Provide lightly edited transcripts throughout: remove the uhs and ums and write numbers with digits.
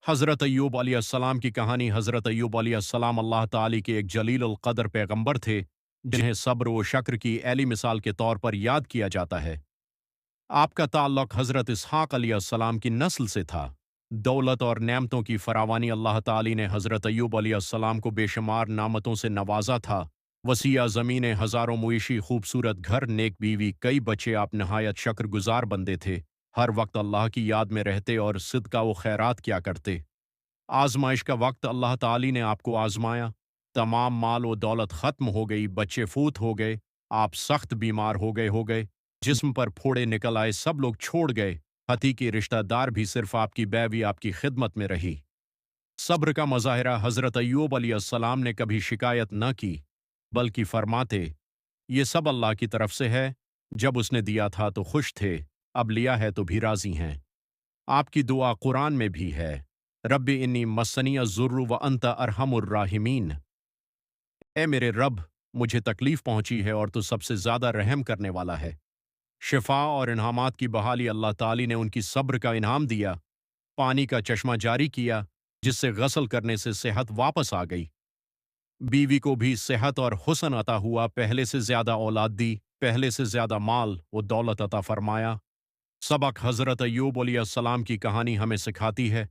हज़रत अय्यूब अलैहिस्सलाम की कहानी। हज़रत अय्यूब अलैहिस्सलाम अल्लाह ताली के एक जलील अल क़द्र पैगंबर थे, जिन्हें सब्र व शक्र की ऐली मिसाल के तौर पर याद किया जाता है। आपका ताल्लुक हज़रत इसहाक़ अलैहिस्सलाम की नस्ल से था। दौलत और नेमतों की फरावानी। अल्लाह ताली ने हज़रत अय्यूब अलैहिस्सलाम को बेशुमार नामतों से नवाजा था। वसीया ज़मीनें, हज़ारों मुइशी, खूबसूरत घर, नेक बीवी, कई बच्चे। आप नहायत शक्रगुजार बंदे थे। हर वक्त अल्लाह की याद में रहते और सिदका व खैरात किया करते। आजमाइश का वक्त अल्लाह ताली ने आपको आजमाया। तमाम माल व दौलत ख़त्म हो गई, बच्चे फूत हो गए, आप सख्त बीमार हो गए, जिस्म पर फोड़े निकल आए, सब लोग छोड़ गए। हकीकी रिश्तेदार भी सिर्फ आपकी बैवी आपकी खिदमत में रही। सब्र का मज़ाहिरा। हज़रत अय्यूब अलैहिस्सलाम ने कभी शिकायत न की, बल्कि फरमाते, ये सब अल्लाह की तरफ से है। जब उसने दिया था तो खुश थे, अब लिया है तो भी राज़ी हैं। आपकी दुआ कुरान में भी है, रब्बी इन्नी मस्सनिय ज़ुर्रु व अंत अरहमुर राहिमीन। ए मेरे रब, मुझे तकलीफ पहुंची है और तू सबसे ज़्यादा रहम करने वाला है। शिफा और इन्हामात की बहाली। अल्लाह ताली ने उनकी सब्र का इनाम दिया, पानी का चश्मा जारी किया, जिससे गसल करने से सेहत वापस आ गई। बीवी को भी सेहत और हुस्न अता हुआ, पहले से ज़्यादा औलाद दी, पहले से ज़्यादा माल व दौलत अता फरमाया। सबक। हज़रत अय्यूब अलैहिस्सलाम की कहानी हमें सिखाती है,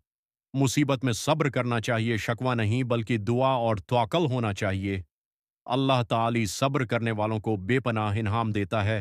मुसीबत में सब्र करना चाहिए, शकवा नहीं बल्कि दुआ और तवक्कुल होना चाहिए। अल्लाह ताली सब्र करने वालों को बेपनाह इनाम देता है।